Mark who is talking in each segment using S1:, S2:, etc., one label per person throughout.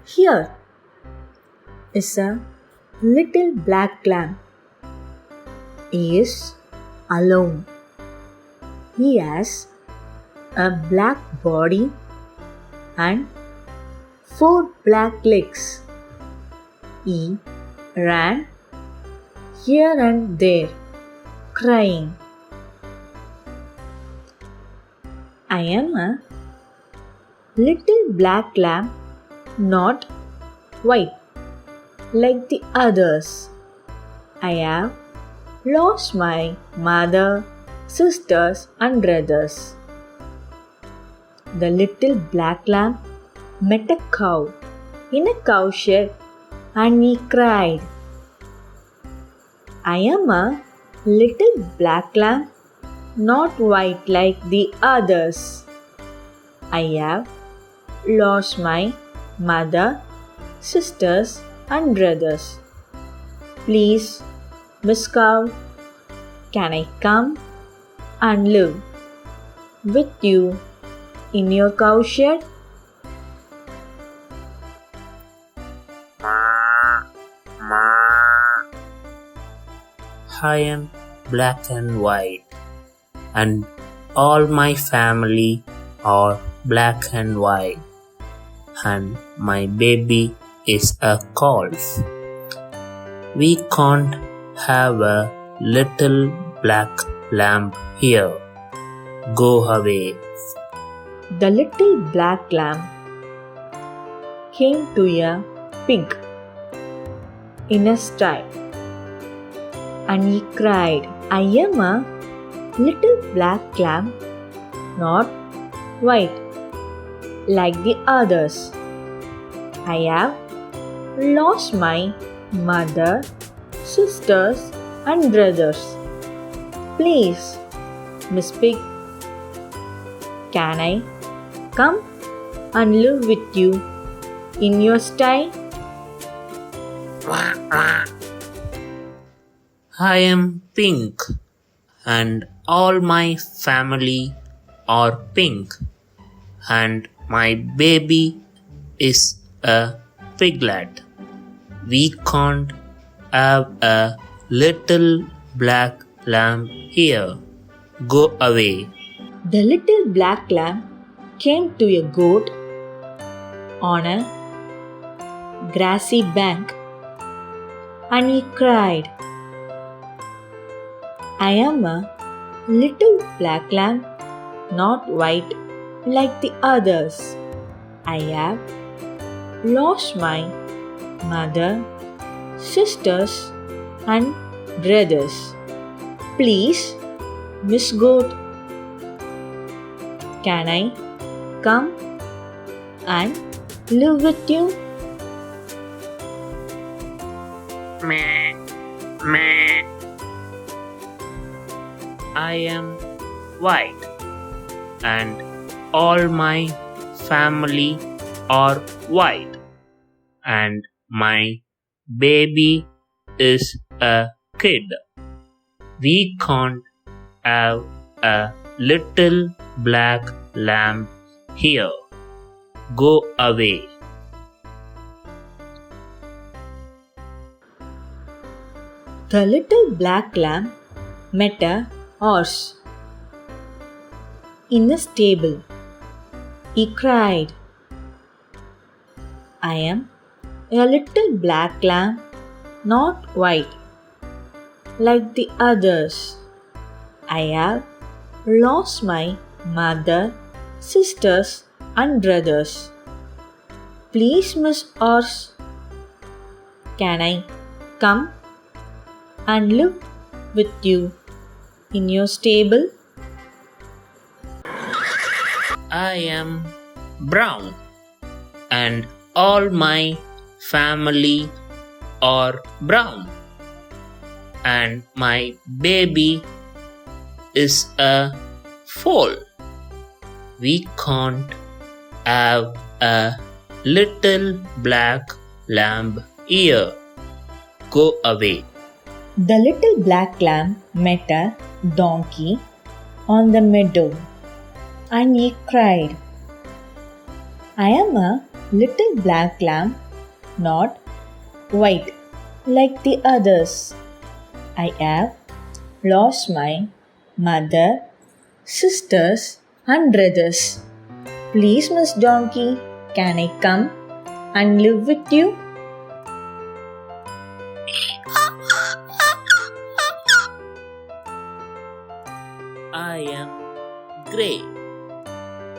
S1: Here is a little black lamb. He is alone. He has a black body and 4 black legs. He ran here and there, crying. I am a little black lamb, not white like the others. I have lost my mother, sisters, and brothers. The little black lamb met a cow in a cowshed and he cried. I am a little black lamb, not white like the others. I have lost my mother, sisters, and brothers. Please, Miss Cow, can I come and live with you in your cowshed?
S2: I am black and white, and all my family are black and white, and my baby is a calf. We can't have a little black lamb here. Go away.
S1: The little black lamb came to a pig in a sty and he cried, I am a little black lamb, not white like the others. I have lost my mother, sisters, and brothers. Please, Miss Pig, can I come and live with you in your sty?
S2: I am pink, and all my family are pink, and my baby is a piglet. We can't have a little black lamb here. Go away.
S1: The little black lamb came to a goat on a grassy bank and he cried, I am a little black lamb, not white like the others. I have lost my mother, sisters, and brothers. Please, Miss Goat, can I come and live with you?
S2: Meh, meh. I am white, and all my family are white, and my baby is a kid. We can't have a little black lamb here. Go away.
S1: The little black lamb met a horse in the stable. He cried, I am a little black lamb, not white like the others. I have lost my mother, sisters, and brothers. Please, Miss Horse, can I come and live with you in your stable?
S2: I am brown, and all my family are brown, and my baby is a foal. We can't have a little black lamb here. Go away.
S1: The little black lamb met a donkey on the meadow and he cried, I am a little black lamb, not white like the others. I have lost my mother, sisters, and brothers. Please, Miss Donkey, can I come and live with you?
S2: I am grey,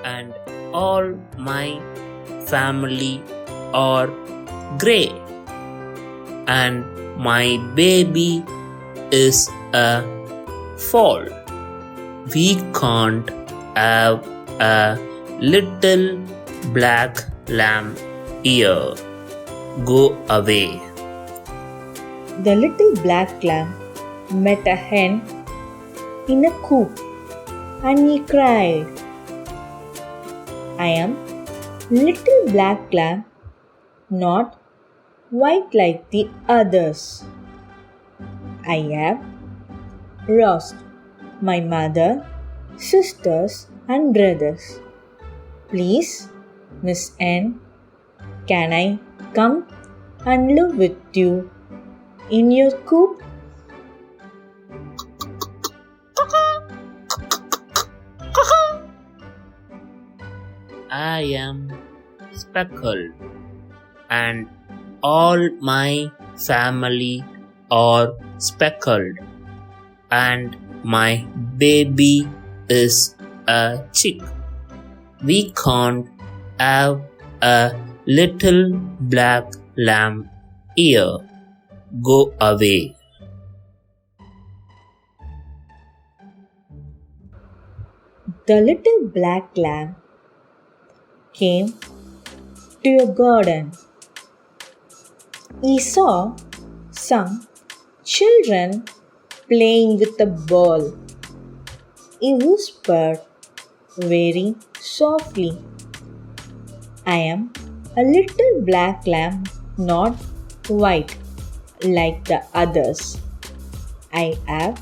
S2: and all my family are grey, and my baby is a foal. We can't have a little black lamb here. Go away.
S1: The little black lamb met a hen in a coop and he cried, I am little black lamb, not white like the others. I have lost my mother, sisters, and brothers. Please, Miss N, can I come and live with you in your coop?
S2: I am speckled, and all my family are speckled, and my baby is a chick. We can't have a little black lamb here. Go away.
S1: The little black lamb came to a garden. He saw some children playing with a ball. He whispered very softly, I am a little black lamb, not white like the others. I have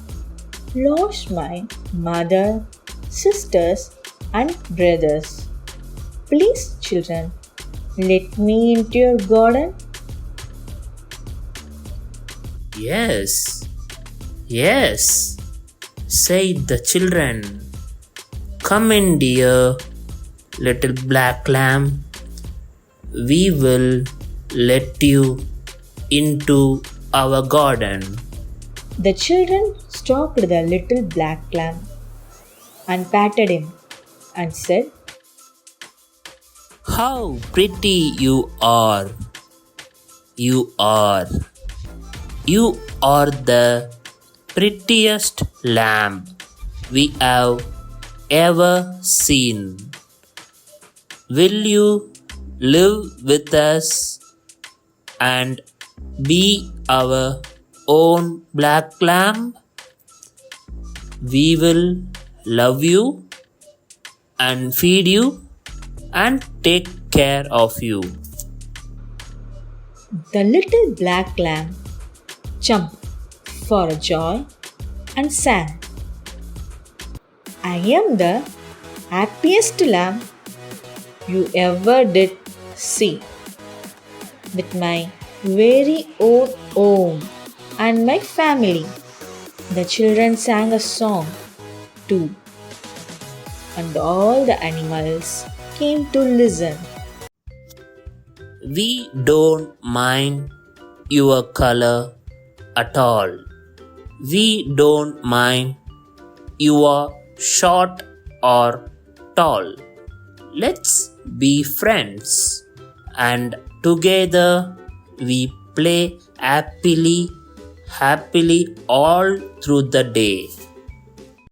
S1: lost my mother, sisters, and brothers. Please, children, let me into your garden.
S2: Yes, yes, said the children. Come in, dear little black lamb. We will let you into our garden.
S1: The children stopped the little black lamb and patted him and said,
S2: How pretty you are! You are. You are the prettiest lamb we have ever seen. Will you live with us and be our own black lamb? We will love you and feed you and take care of you.
S1: The little black lamb jumped for joy and sang, I am the happiest lamb you ever did see, with my very own home and my family. The children sang a song too, and all the animals came to listen.
S2: We don't mind your color at all. We don't mind you are short or tall. Let's be friends and together we play happily all through the day.